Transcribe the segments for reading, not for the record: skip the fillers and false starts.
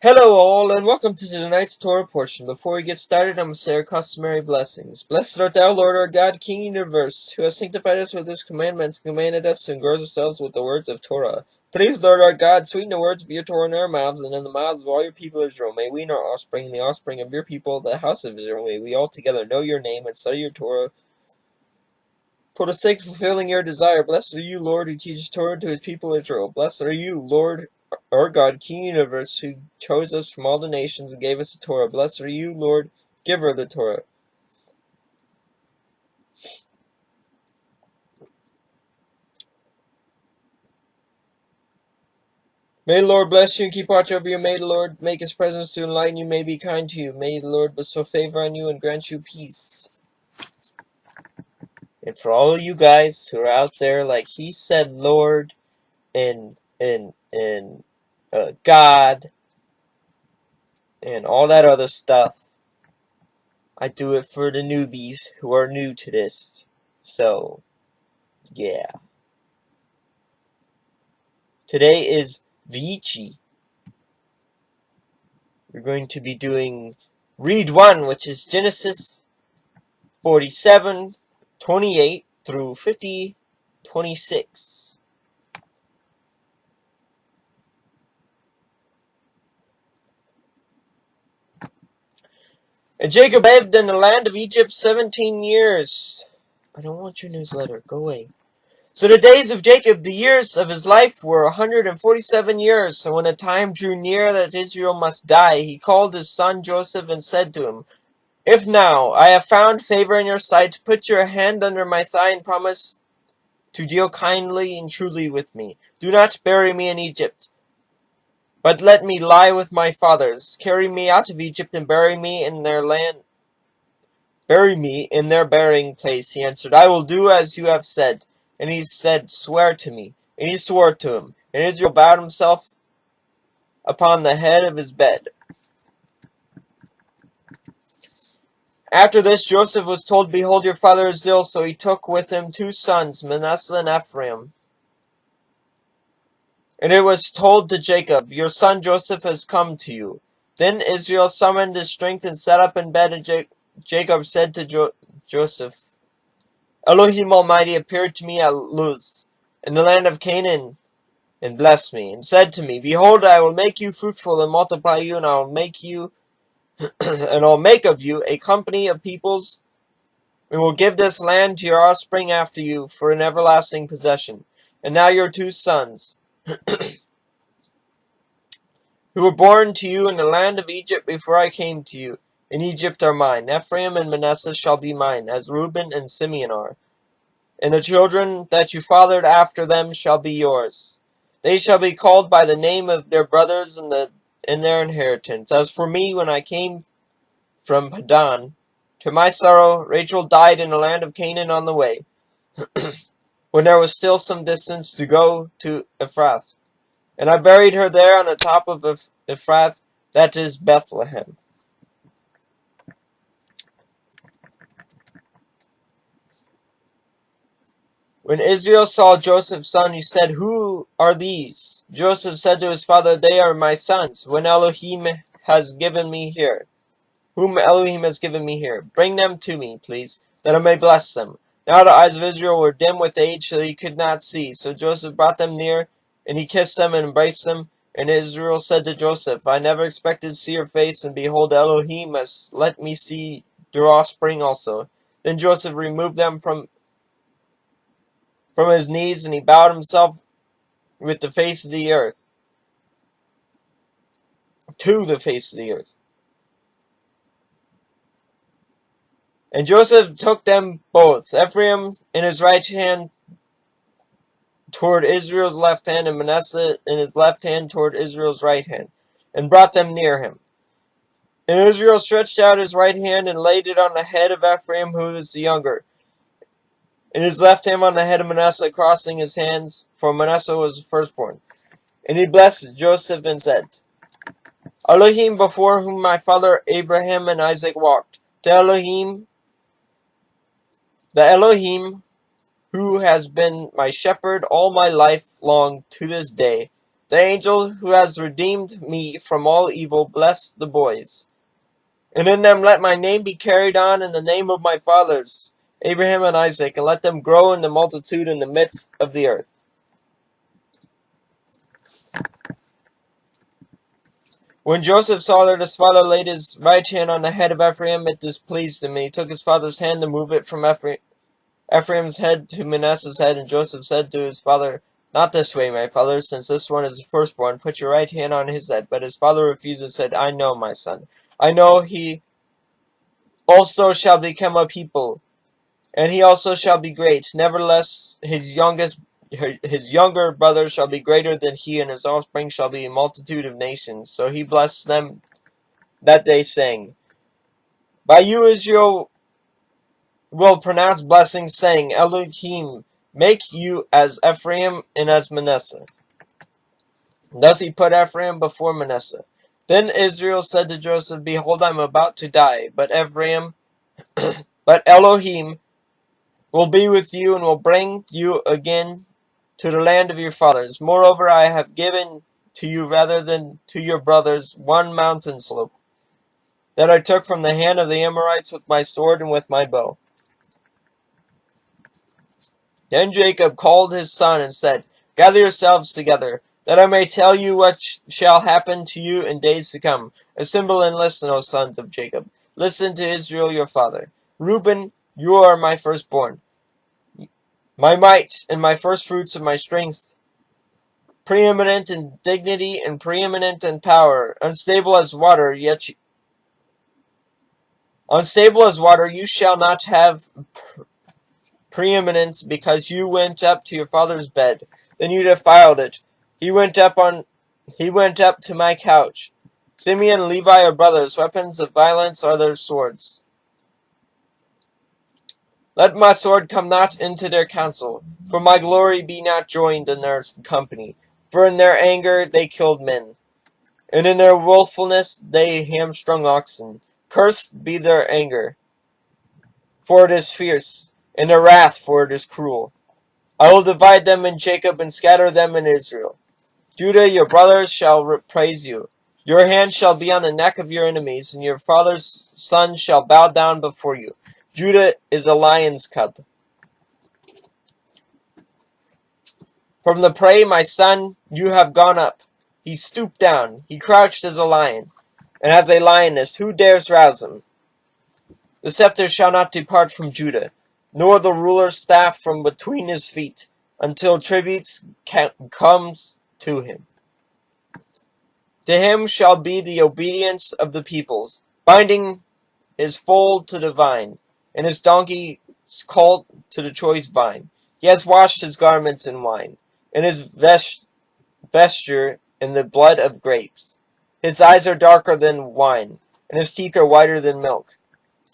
Hello all, and welcome to tonight's Torah portion. Before we get started, I'm going to say our customary blessings. Blessed art thou, Lord our God, King of the universe, who has sanctified us with his commandments, commanded us to engross ourselves with the words of Torah. Please, Lord our God, sweeten the words of your Torah in our mouths and in the mouths of all your people Israel. May we and our offspring and the offspring of your people, the house of Israel, may we all together know your name and study your Torah for the sake of fulfilling your desire. Blessed are you, Lord, who teaches Torah to his people Israel. Blessed are you, Lord, our God, King of the universe, who chose us from all the nations and gave us the Torah. Blessed are you, Lord, giver of the Torah. May the Lord bless you and keep watch over you. May the Lord make his presence to enlighten you. May be kind to you. May the Lord bestow favor on you and grant you peace. And for all of you guys who are out there, like he said, Lord and God and all that other stuff, I do it for the newbies who are new to this. So, yeah. Today is Vayechi. We're going to be doing Read 1, which is Genesis 47:28 through 50:26. And Jacob lived in the land of Egypt 17 years. I don't want your newsletter. Go away. So the days of Jacob, the years of his life, were 147 years. So when the time drew near that Israel must die, he called his son Joseph and said to him, If now I have found favor in your sight, put your hand under my thigh and promise to deal kindly and truly with me. Do not bury me in Egypt, but let me lie with my fathers. Carry me out of Egypt and bury me in their land. Bury me in their burying place. He answered, I will do as you have said. And he said, Swear to me. And he swore to him. And Israel bowed himself upon the head of his bed. After this, Joseph was told, Behold, your father is ill. So he took with him 2 sons, Manasseh and Ephraim. And it was told to Jacob, Your son Joseph has come to you. Then Israel summoned his strength and sat up in bed, and Jacob said to Joseph, Elohim Almighty appeared to me at Luz, in the land of Canaan, and blessed me, and said to me, Behold, I will make you fruitful and multiply you, and I will make you and I'll make of you a company of peoples, and will give this land to your offspring after you for an everlasting possession. And now your 2 sons, who were born to you in the land of Egypt before I came to you, in Egypt are mine. Ephraim and Manasseh shall be mine, as Reuben and Simeon are. And the children that you fathered after them shall be yours. They shall be called by the name of their brothers in their inheritance. As for me, when I came from Padan, to my sorrow, Rachel died in the land of Canaan on the way, when there was still some distance to go to Ephrath. And I buried her there on the top of Ephrath, that is Bethlehem. When Israel saw Joseph's son, he said, Who are these? Joseph said to his father, They are my sons, whom Elohim has given me here. Bring them to me, please, that I may bless them. Now the eyes of Israel were dim with age, so he could not see. So Joseph brought them near, and he kissed them and embraced them. And Israel said to Joseph, I never expected to see your face, and behold, Elohim has let me see your offspring also. Then Joseph removed them from his knees, and he bowed himself with the face of the earth, to the face of the earth. And Joseph took them both, Ephraim in his right hand toward Israel's left hand, and Manasseh in his left hand toward Israel's right hand, and brought them near him. And Israel stretched out his right hand and laid it on the head of Ephraim, who was the younger, and his left hand on the head of Manasseh, crossing his hands, for Manasseh was the firstborn. And he blessed Joseph and said, Elohim, before whom my father Abraham and Isaac walked, the Elohim who has been my shepherd all my life long to this day, The angel who has redeemed me from all evil, bless the boys. And in them let my name be carried on in the name of my fathers, Abraham and Isaac, and let them grow in the multitude in the midst of the earth. When Joseph saw that his father laid his right hand on the head of Ephraim, it displeased him, and he took his father's hand to move it from Ephraim's head to Manasseh's head. And Joseph said to his father, "Not this way, my father, since this one is the firstborn. Put your right hand on his head." But his father refused and said, "I know, my son. I know he also shall become a people, and he also shall be great. Nevertheless, his younger brother shall be greater than he, and his offspring shall be a multitude of nations." So he blessed them that day, saying, "By you Israel will pronounce blessings, saying, Elohim make you as Ephraim and as Manasseh." Thus he put Ephraim before Manasseh. Then Israel said to Joseph, "Behold, I am about to die, but Elohim will be with you and will bring you again to the land of your fathers. Moreover, I have given to you rather than to your brothers one mountain slope that I took from the hand of the Amorites with my sword and with my bow." Then Jacob called his son and said, "Gather yourselves together, that I may tell you what shall happen to you in days to come. Assemble and listen, O sons of Jacob. Listen to Israel your father. Reuben, you are my firstborn, my might, and my firstfruits of my strength, preeminent in dignity and preeminent in power, unstable as water, you shall not have preeminence, because you went up to your father's bed, then you defiled it. He went up to my couch. Simeon and Levi are brothers, weapons of violence are their swords. Let my sword come not into their counsel, for my glory be not joined in their company. For in their anger they killed men, and in their wilfulness they hamstrung oxen. Cursed be their anger, for it is fierce, and their wrath, for it is cruel. I will divide them in Jacob and scatter them in Israel. Judah, your brothers shall praise you. Your hand shall be on the neck of your enemies, and your father's sons shall bow down before you. Judah is a lion's cub. From the prey, my son, you have gone up. He stooped down. He crouched as a lion, and as a lioness, who dares rouse him? The scepter shall not depart from Judah, nor the ruler's staff from between his feet, until tributes comes to him. To him shall be the obedience of the peoples, binding his foal to the vine, and his donkey's colt to the choice vine. He has washed his garments in wine, and his vesture in the blood of grapes. His eyes are darker than wine, and his teeth are whiter than milk.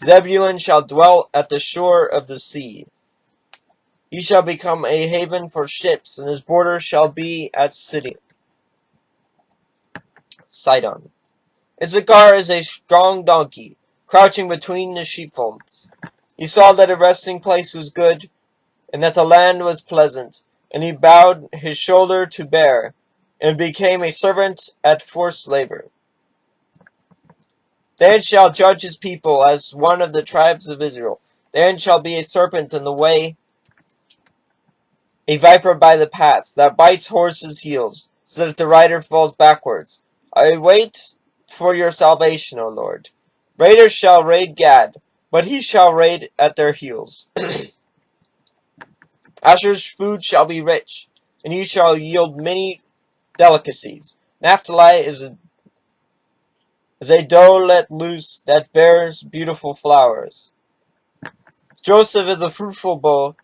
Zebulun shall dwell at the shore of the sea. He shall become a haven for ships, and his border shall be at Sidon. Issachar is a strong donkey, crouching between the sheepfolds. He saw that a resting place was good, and that the land was pleasant, and he bowed his shoulder to bear, and became a servant at forced labor. Dan shall judge his people as one of the tribes of Israel. Dan shall be a serpent in the way, a viper by the path, that bites horses' heels, so that the rider falls backwards. I wait for your salvation, O Lord. Raiders shall raid Gad, but he shall raid at their heels. Asher's food shall be rich, and he shall yield many delicacies. Naphtali is a doe let loose that bears beautiful flowers. Joseph is a fruitful bough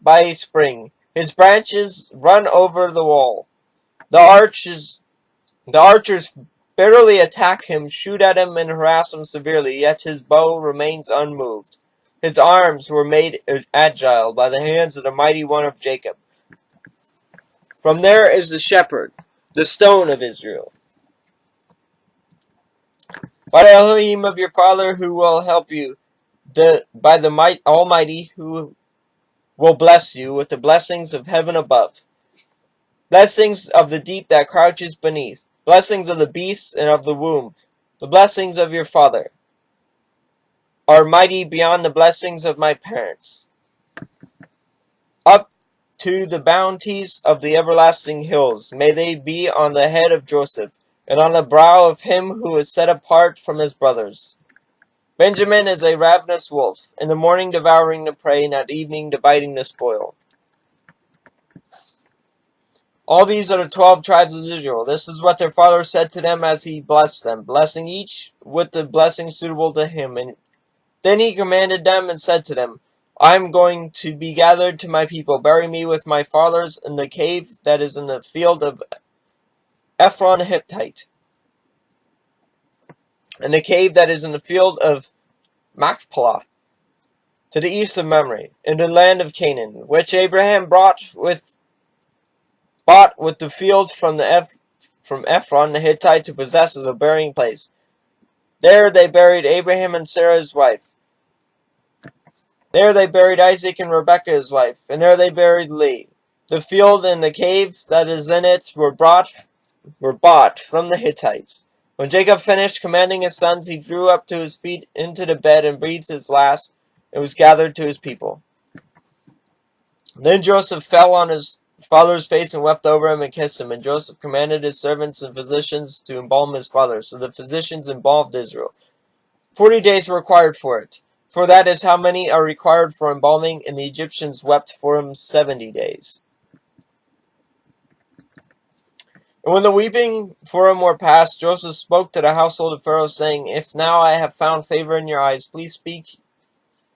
by a spring. His branches run over the wall. The archers barely attack him, shoot at him, and harass him severely, yet his bow remains unmoved. His arms were made agile by the hands of the mighty one of Jacob. From there is the shepherd, the stone of Israel. By the Elohim of your father who will help you, by the Almighty who will bless you with the blessings of heaven above, blessings of the deep that crouches beneath, blessings of the beasts and of the womb. The blessings of your father are mighty beyond the blessings of my parents. Up to the bounties of the everlasting hills may they be on the head of Joseph, and on the brow of him who is set apart from his brothers. Benjamin is a ravenous wolf, in the morning devouring the prey, and at evening dividing the spoil. All these are the 12 tribes of Israel. This is what their father said to them as he blessed them, blessing each with the blessing suitable to him. And then he commanded them and said to them, I am going to be gathered to my people. Bury me with my fathers in the cave that is in the field of Ephron the Hittite, and the cave that is in the field of Machpelah, to the east of Mamre, in the land of Canaan, which Abraham bought with the field from Ephron the Hittite to possess as a burying place. There they buried Abraham and Sarah his wife. There they buried Isaac and Rebekah his wife, and there they buried Leah. The field and the cave that is in it were bought from the Hittites. When Jacob finished commanding his sons, he drew up to his feet into the bed and breathed his last, and was gathered to his people. Then Joseph fell on his father's face and wept over him and kissed him. And Joseph commanded his servants and physicians to embalm his father. So the physicians embalmed Israel. 40 days were required for it, for that is how many are required for embalming, and the Egyptians wept for him 70 days. And when the weeping for him were past, Joseph spoke to the household of Pharaoh, saying, If now I have found favor in your eyes, please speak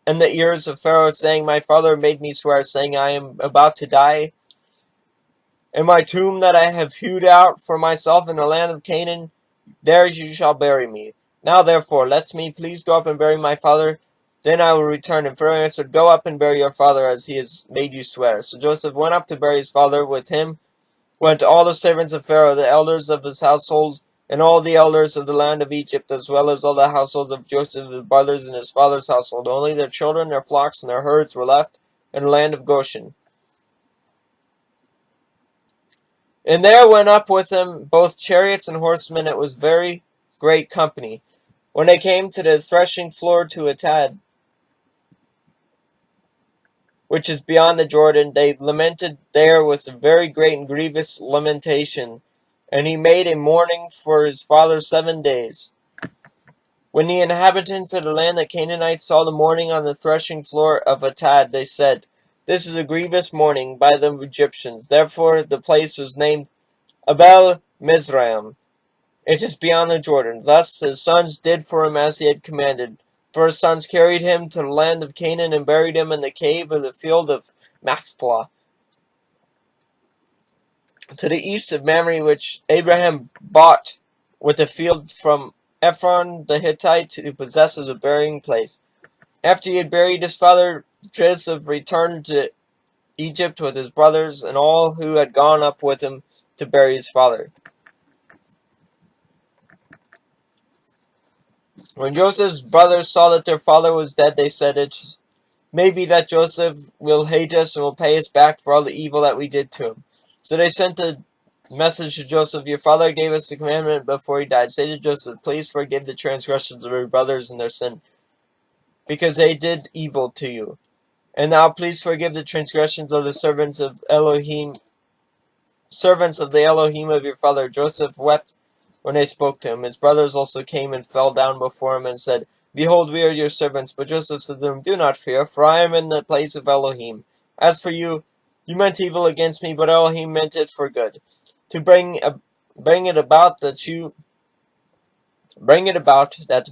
in the ears of Pharaoh, saying, My father made me swear, saying, I am about to die. In my tomb that I have hewed out for myself in the land of Canaan, there you shall bury me. Now therefore, let me please go up and bury my father, then I will return. And Pharaoh answered, Go up and bury your father, as he has made you swear. So Joseph went up to bury his father. With him went all the servants of Pharaoh, the elders of his household, and all the elders of the land of Egypt, as well as all the households of Joseph, his brothers, and his father's household. Only their children, their flocks, and their herds were left in the land of Goshen. And there went up with him both chariots and horsemen. It was very great company. When they came to the threshing floor to Atad, which is beyond the Jordan, they lamented there with a very great and grievous lamentation. And he made a mourning for his father 7 days. When the inhabitants of the land, the Canaanites, saw the mourning on the threshing floor of Atad, they said, This is a grievous mourning by the Egyptians. Therefore the place was named Abel Mizraim. It is beyond the Jordan. Thus his sons did for him as he had commanded. For his sons carried him to the land of Canaan and buried him in the cave of the field of Machpelah, to the east of Mamre, which Abraham bought with the field from Ephron the Hittite to possess as a burying place. After he had buried his father, Joseph returned to Egypt with his brothers and all who had gone up with him to bury his father. When Joseph's brothers saw that their father was dead, they said, It may be that Joseph will hate us and will pay us back for all the evil that we did to him. So they sent a message to Joseph, Your father gave us the commandment before he died. Say to Joseph, Please forgive the transgressions of your brothers and their sin, because they did evil to you. And now please forgive the transgressions of the servants of the Elohim of your father. Joseph wept when they spoke to him. His brothers also came and fell down before him and said, Behold, we are your servants. But Joseph said to them, Do not fear, for I am in the place of Elohim. As for you, you meant evil against me, but Elohim meant it for good, to bring it about that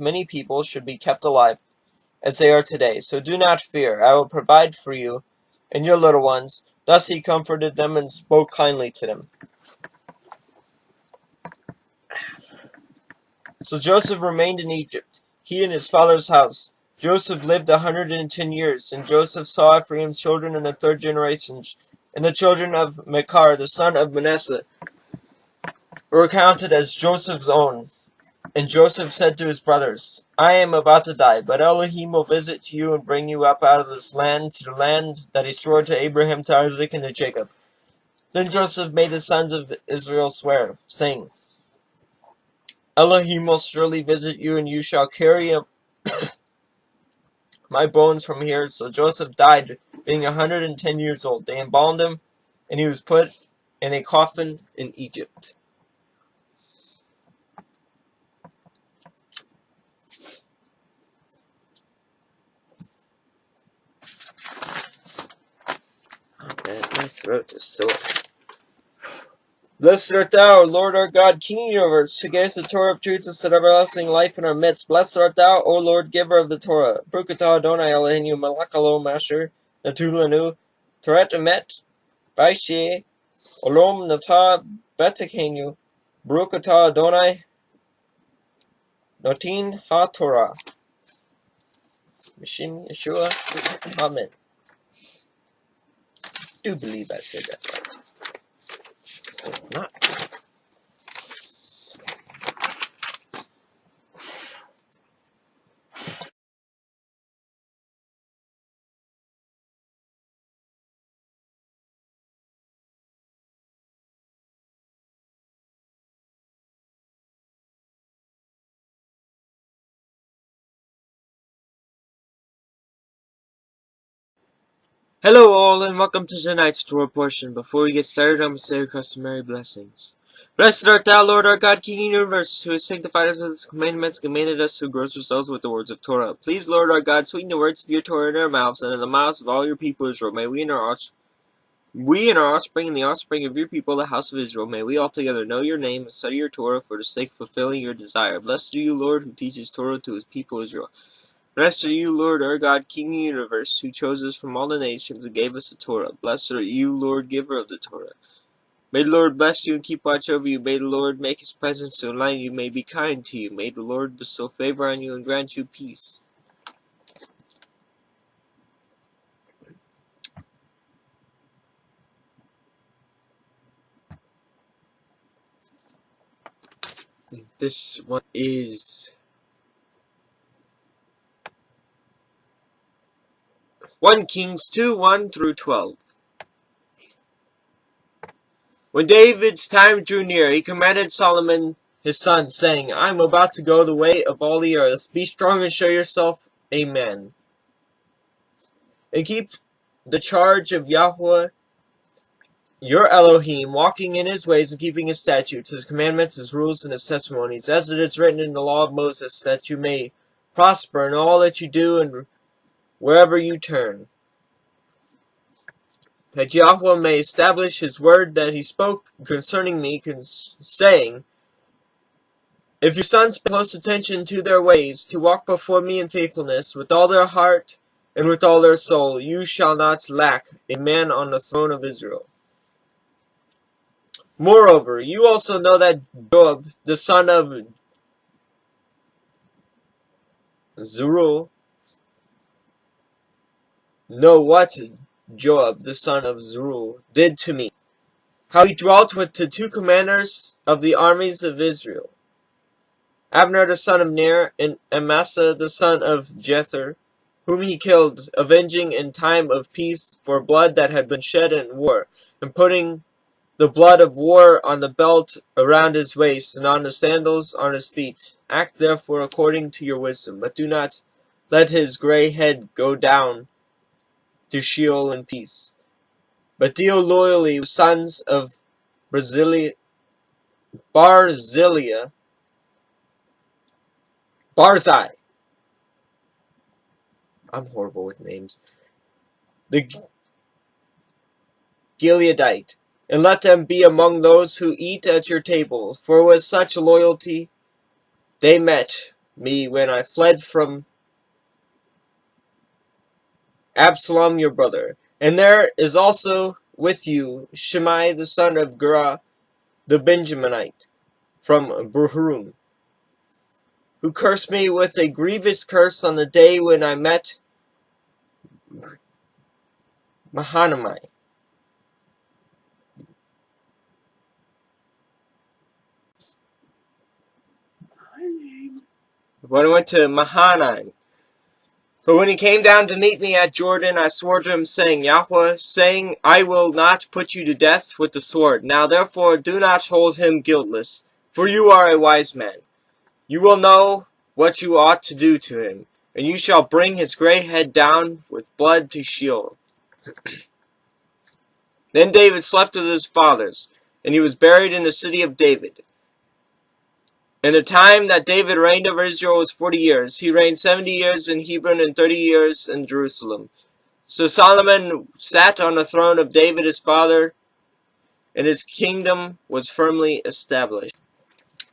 many people should be kept alive, as they are today. So do not fear. I will provide for you and your little ones. Thus he comforted them and spoke kindly to them. So Joseph remained in Egypt, he and his father's house. Joseph lived 110 years, and Joseph saw Ephraim's children in the third generation, and the children of Machir, the son of Manasseh, were counted as Joseph's own. And Joseph said to his brothers, I am about to die, but Elohim will visit you and bring you up out of this land to the land that he swore to Abraham, to Isaac, and to Jacob. Then Joseph made the sons of Israel swear, saying, Elohim will surely visit you, and you shall carry up my bones from here. So Joseph died, being 110 years old. They embalmed him, and he was put in a coffin in Egypt. Man, my throat is sore. Blessed art thou, Lord our God, King of the universe, who gave us the Torah of truth and set everlasting life in our midst. Blessed art thou, O Lord, giver of the Torah. Baruch atah Adonai Eloheinu melech haolam asher natu lanu Torat emet Vayechi olam nata betekenu. Baruch atah Adonai notin ha-Torah. B'shem Yeshua. Amen. I do believe I said that right. Or not. Hello all, and welcome to tonight's Torah portion. Before we get started, I'm going to say our customary blessings. Blessed art thou, Lord our God, King of the universe, who has sanctified us with his commandments, commanded us to gross ourselves with the words of Torah. Please, Lord our God, sweeten the words of your Torah in our mouths, and in the mouths of all your people Israel. May we and our offspring and the offspring of your people, the house of Israel, may we altogether know your name and study your Torah for the sake of fulfilling your desire. Blessed are you, Lord, who teaches Torah to his people Israel. Blessed are you, Lord our God, King of the universe, who chose us from all the nations and gave us the Torah. Blessed are you, Lord, giver of the Torah. May the Lord bless you and keep watch over you. May the Lord make his presence to enlighten you. May be kind to you. May the Lord bestow favor on you and grant you peace. This one is 1 Kings 2, 1 through 12. When David's time drew near, he commanded Solomon his son, saying, I am about to go the way of all the earth. Be strong and show yourself a man. And keep the charge of Yahweh your Elohim, walking in his ways and keeping his statutes, his commandments, his rules, and his testimonies, as it is written in the law of Moses, that you may prosper in all that you do and wherever you turn. That Yahweh may establish his word that he spoke concerning me, saying, if your sons pay close attention to their ways, to walk before me in faithfulness, with all their heart and with all their soul, you shall not lack a man on the throne of Israel. Moreover, you also know that Joab, the son of Zeruiah, know what Joab, the son of Zeruiah, did to me, how he dwelt with the two commanders of the armies of Israel, Abner the son of Ner, and Amasa the son of Jether, whom he killed, avenging in time of peace for blood that had been shed in war, and putting the blood of war on the belt around his waist, and on the sandals on his feet. Act therefore according to your wisdom, but do not let his gray head go down to Sheol in peace. But deal loyally with sons of Barzillai, Barzai. I'm horrible with names. The Gileadite, and let them be among those who eat at your table. For with such loyalty they met me when I fled from Absalom your brother. And there is also with you Shimei the son of Gera the Benjaminite from Bahurim, who cursed me with a grievous curse on the day when I met Mahanaimah. When I went to Mahanaim, But when he came down to meet me at Jordan, I swore to him, saying, Yahweh, saying, I will not put you to death with the sword. Now therefore do not hold him guiltless, for you are a wise man. You will know what you ought to do to him, and you shall bring his grey head down with blood to Sheol. Then David slept with his fathers, and he was buried in the city of David. And the time that David reigned over Israel was 40 years. He reigned 70 years in Hebron and 30 years in Jerusalem. So Solomon sat on the throne of David his father, and his kingdom was firmly established.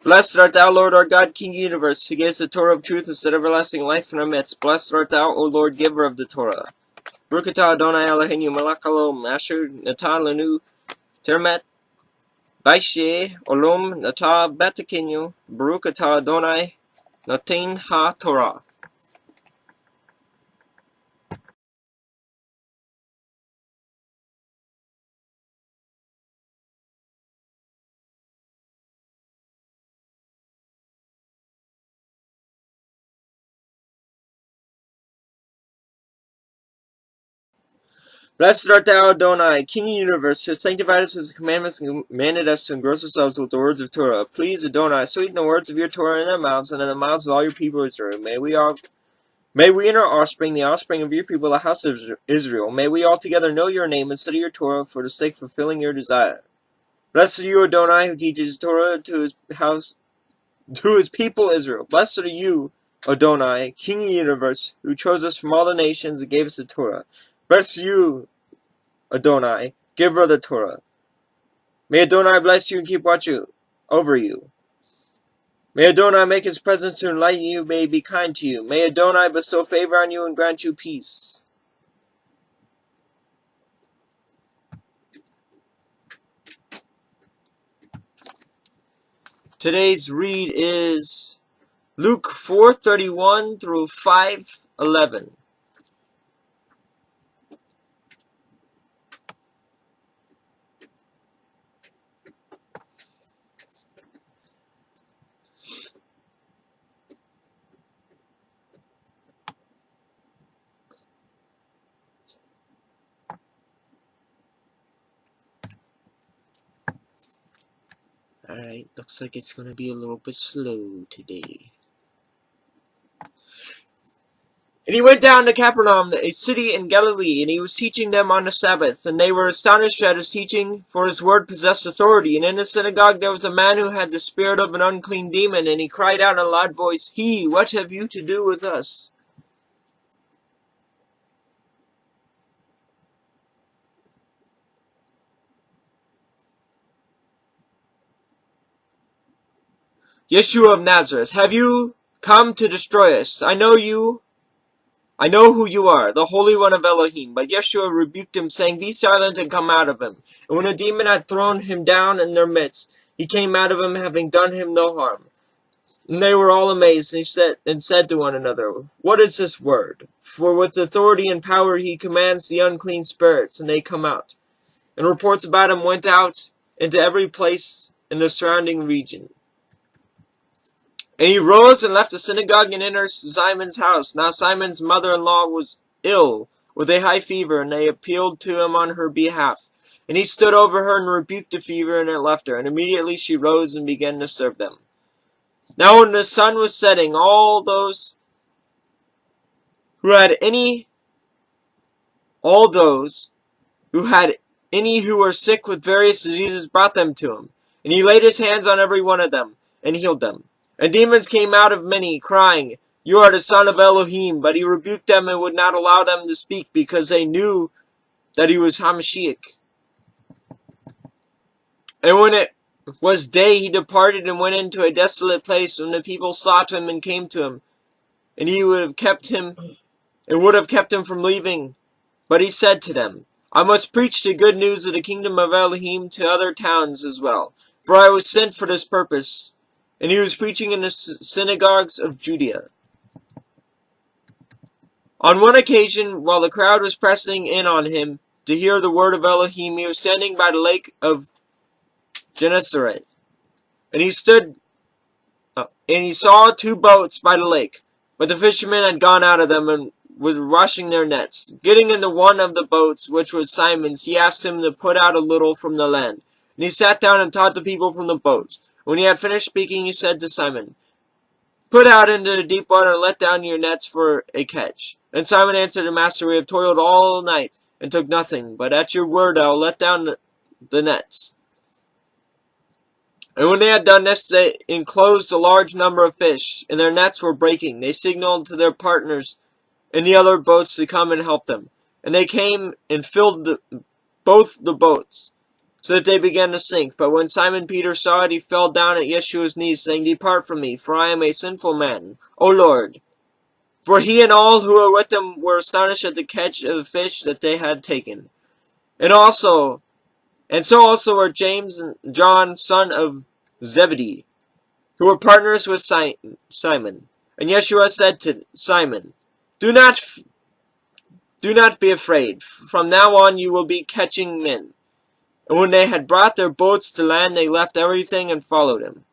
Blessed art thou, Lord our God, King of the universe, who gives the Torah of truth and set everlasting life in our midst. Blessed art thou, O Lord, giver of the Torah. Baruch atah Adonai Eloheinu melech haolam, asher natan lanu termet Vayechi olam nata betekenu. Baruch atah Adonai noten ha-Torah. Blessed art thou, Adonai, King of the universe, who has sanctified us with his commandments and commanded us to engross ourselves with the words of Torah. Please, Adonai, sweeten the words of your Torah in our mouths and in the mouths of all your people Israel. May we and our offspring, the offspring of your people, the house of Israel, may we altogether know your name and study your Torah for the sake of fulfilling your desire. Blessed are you, Adonai, who teaches Torah to his people Israel. Blessed are you, Adonai, King of the universe, who chose us from all the nations and gave us the Torah. Blessed are you, Adonai, giver of the Torah. May Adonai bless you and keep watch over you. May Adonai make his presence to enlighten you, may he be kind to you. May Adonai bestow favor on you and grant you peace. Today's read is Luke 4:31 through 5:11. Alright, looks like it's gonna be a little bit slow today. And he went down to Capernaum, a city in Galilee, and he was teaching them on the Sabbath. And they were astonished at his teaching, for his word possessed authority. And in the synagogue there was a man who had the spirit of an unclean demon, and he cried out in a loud voice, What have you to do with us? Yeshua of Nazareth, have you come to destroy us? I know who you are, the Holy One of Elohim. But Yeshua rebuked him, saying, Be silent and come out of him. And when the demon had thrown him down in their midst, he came out of him, having done him no harm. And they were all amazed, and said to one another, What is this word? For with authority and power he commands the unclean spirits, and they come out. And reports about him went out into every place in the surrounding region. And he rose and left the synagogue and entered Simon's house. Now Simon's mother-in-law was ill with a high fever, and they appealed to him on her behalf. And he stood over her and rebuked the fever, and it left her. And immediately she rose and began to serve them. Now when the sun was setting, all those who had any who were sick with various diseases brought them to him. And he laid his hands on every one of them, and healed them. And demons came out of many, crying, You are the Son of Elohim. But he rebuked them and would not allow them to speak, because they knew that he was Hamashiach. And when it was day, he departed and went into a desolate place, and the people sought him and came to him. And he would have kept him from leaving. But he said to them, I must preach the good news of the kingdom of Elohim to other towns as well, for I was sent for this purpose. And he was preaching in the synagogues of Judea. On one occasion, while the crowd was pressing in on him to hear the word of Elohim, he was standing by the lake of Gennesaret. And he saw two boats by the lake, but the fishermen had gone out of them and was washing their nets. Getting into one of the boats, which was Simon's, he asked him to put out a little from the land. And he sat down and taught the people from the boat. When he had finished speaking, he said to Simon, "Put out into the deep water and let down your nets for a catch." And Simon answered the master, "We have toiled all night and took nothing, but at your word I will let down the nets." And when they had done this, they enclosed a large number of fish, and their nets were breaking. They signaled to their partners in the other boats to come and help them. And they came and filled both the boats, so that they began to sink. But when Simon Peter saw it, he fell down at Yeshua's knees, saying, "Depart from me, for I am a sinful man, O Lord." For he and all who were with him were astonished at the catch of fish that they had taken. And so also were James and John, son of Zebedee, who were partners with Simon. And Yeshua said to Simon, Do not be afraid. From now on you will be catching men." And when they had brought their boats to land, they left everything and followed him.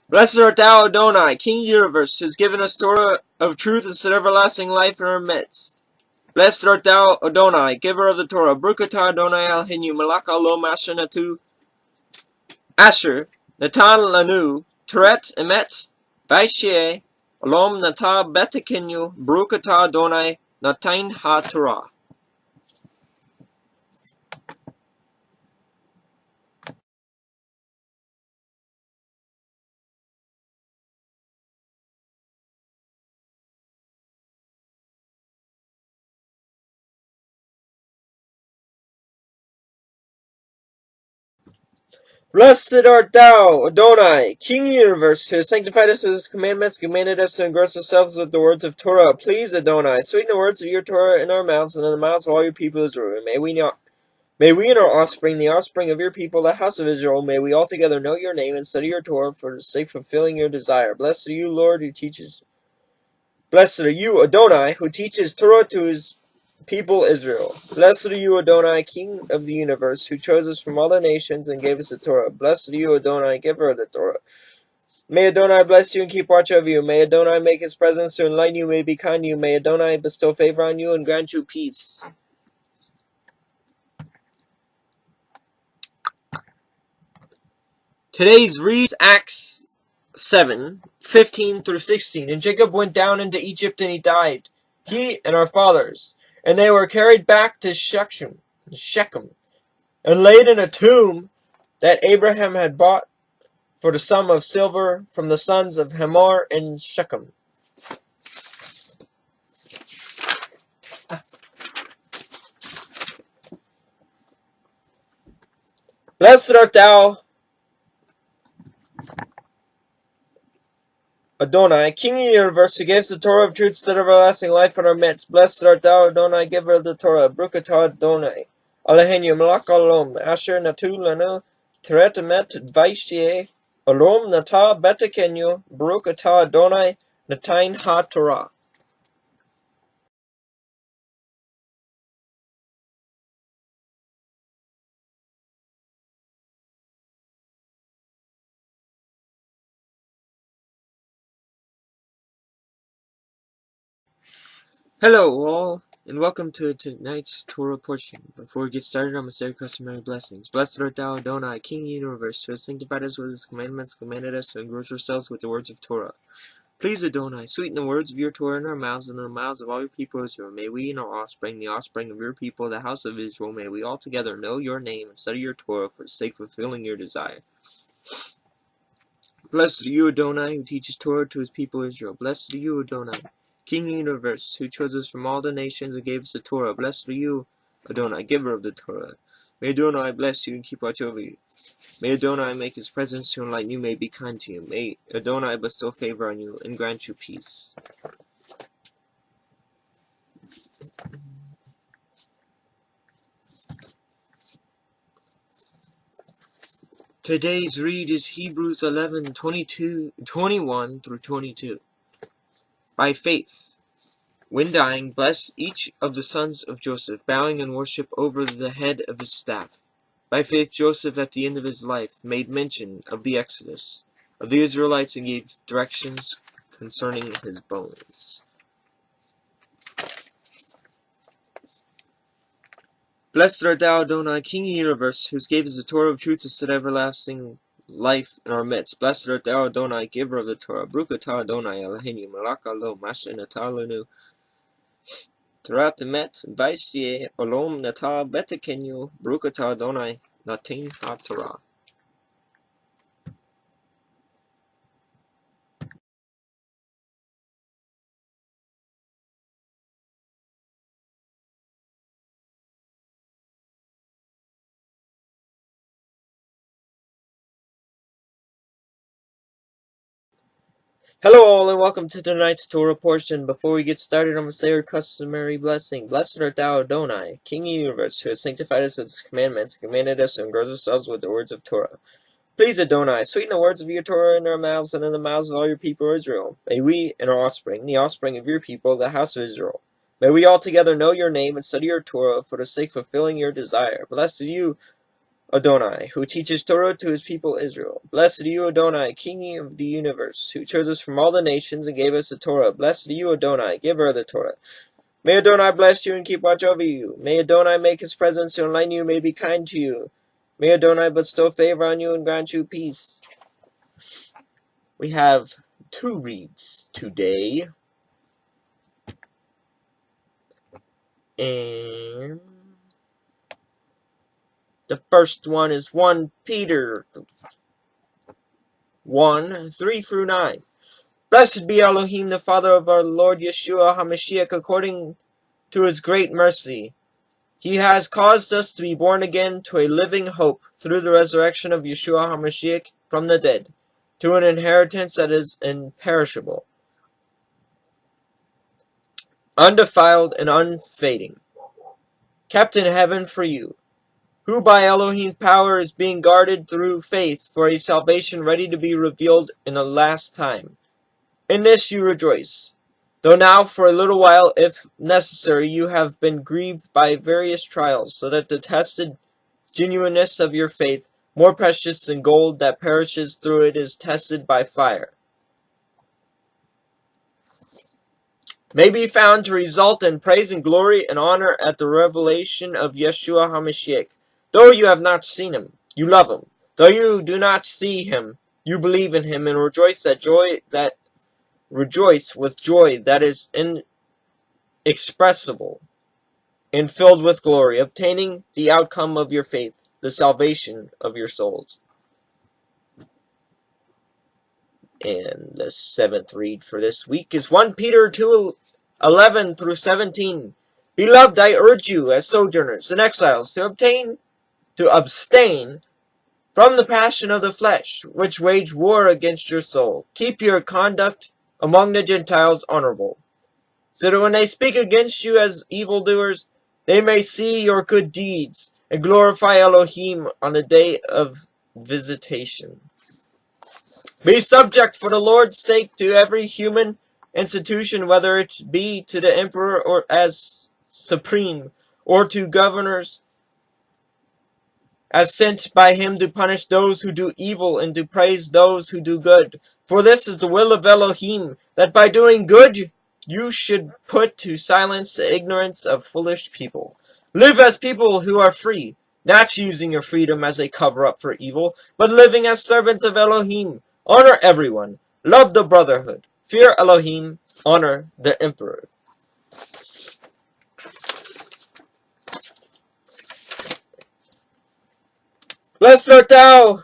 Blessed art thou, Adonai, King of the universe, who has given us Torah of truth and everlasting life in our midst. Blessed art thou, Adonai, giver of the Torah. Baruch atah Adonai Eloheinu, melech haolam asher natan lanu, Teret emet, Vayechi, Olam nata betekenu, Baruch atah Adonai, natain ha-Torah. Blessed art thou, Adonai, King of the universe, who has sanctified us with his commandments, commanded us to engross ourselves with the words of Torah. Please, Adonai, sweeten the words of your Torah in our mouths and in the mouths of all your people Israel. May we and our offspring, the offspring of your people, the house of Israel, may we altogether know your name and study your Torah for the sake of fulfilling your desire. Blessed are you, Lord, Blessed are you, Adonai, who teaches Torah to his people Israel. Blessed are you, Adonai, King of the universe, who chose us from all the nations and gave us the Torah. Blessed are you, Adonai, giver of the Torah. May Adonai bless you and keep watch over you. May Adonai make his presence to enlighten you, may be kind to you. May Adonai bestow favor on you and grant you peace. Today's read is Acts 7:15-16. And Jacob went down into Egypt and he died, he and our fathers. And they were carried back to Shechem, and laid in a tomb that Abraham had bought for the sum of silver from the sons of Hamor in Shechem. Blessed art thou, Adonai, King of the universe, who gives the Torah of truth instead of everlasting life in our midst. Blessed art thou, Adonai, giver of the Torah. Baruch atah Adonai, Eloheinu, melech haolam, asher natu lanu, Teret emet, Vayechi, Olam nata betekenu, Baruch atah Adonai, natain ha-Torah. Hello all, and welcome to tonight's Torah portion. Before we get started, I'm going to say customary blessings. Blessed art thou, Adonai, King of the universe, who has sanctified us with his commandments, commanded us to engross ourselves with the words of Torah. Please, Adonai, sweeten the words of your Torah in our mouths and in the mouths of all your people Israel. May we and our offspring, the offspring of your people, the house of Israel, may we all together know your name and study your Torah for the sake of fulfilling your desire. Blessed are you, Adonai, who teaches Torah to his people Israel. Blessed are you, Adonai, King of the universe, who chose us from all the nations and gave us the Torah. Blessed are you, Adonai, giver of the Torah. May Adonai bless you and keep watch over you. May Adonai make his presence to enlighten you, may be kind to you. May Adonai bestow favor on you and grant you peace. Today's read is Hebrews 11:21-22. By faith, when dying, bless each of the sons of Joseph, bowing in worship over the head of his staff. By faith Joseph at the end of his life made mention of the Exodus of the Israelites and gave directions concerning his bones. Blessed art thou, Adonai, King of the universe, who gave us the Torah of truth to set everlasting life in our midst. Blessed art thou, Adonai, giver of the Torah. Baruch atah Adonai Eloheinu melech haolam asher natalenu Torah temet Vayechi olam nata betekenu. Baruch atah Adonai natin ha-Torah. Hello all and welcome to tonight's Torah portion. Before we get started, I'm going to say our customary blessing. Blessed art thou, Adonai, King of the universe, who has sanctified us with his commandments, and commanded us to engross ourselves with the words of Torah. Please, Adonai, sweeten the words of your Torah in our mouths and in the mouths of all your people Israel. May we and our offspring, the offspring of your people, the house of Israel, may we all together know your name and study your Torah for the sake of fulfilling your desire. Blessed are you, Adonai, who teaches Torah to his people Israel. Blessed are you, Adonai, King of the universe, who chose us from all the nations and gave us the Torah. Blessed are you, Adonai, giver of the Torah. May Adonai bless you and keep watch over you. May Adonai make his presence to enlighten you, may be kind to you. May Adonai bestow favor on you and grant you peace. We have two reads today. And the first one is 1 Peter 1, 3 through 9. Blessed be Elohim, the Father of our Lord Yeshua HaMashiach, according to his great mercy. He has caused us to be born again to a living hope through the resurrection of Yeshua HaMashiach from the dead, to an inheritance that is imperishable, undefiled and unfading, kept in heaven for you, who by Elohim's power is being guarded through faith for a salvation ready to be revealed in the last time. In this you rejoice, though now for a little while, if necessary, you have been grieved by various trials, so that the tested genuineness of your faith, more precious than gold that perishes through it is tested by fire, may be found to result in praise and glory and honor at the revelation of Yeshua HaMashiach. Though you have not seen him, you love him. Though you do not see him, you believe in him and rejoice with joy that is inexpressible and filled with glory, obtaining the outcome of your faith, the salvation of your souls. And the seventh read for this week is 1 Peter 2, 11 through 17. Beloved, I urge you as sojourners and exiles to abstain from the passion of the flesh, which wage war against your soul. Keep your conduct among the Gentiles honorable, so that when they speak against you as evildoers, they may see your good deeds and glorify Elohim on the day of visitation. Be subject for the Lord's sake to every human institution, whether it be to the emperor or as supreme, or to governors as sent by him to punish those who do evil and to praise those who do good. For this is the will of Elohim, that by doing good you should put to silence the ignorance of foolish people. Live as people who are free, not using your freedom as a cover-up for evil, but living as servants of Elohim. Honor everyone. Love the brotherhood. Fear Elohim. Honor the emperor. Blessed art thou,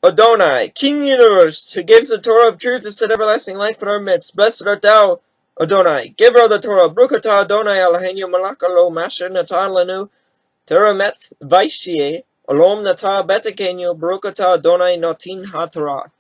Adonai, King of the universe, who gives the Torah of truth to set everlasting life in our midst. Blessed art thou, Adonai, giver of the Torah. Baruch atah Adonai Eloheinu melech haolam asher natalenu Torah met Vayechi olam nata betekenu. Baruch atah Adonai natin ha-Torah.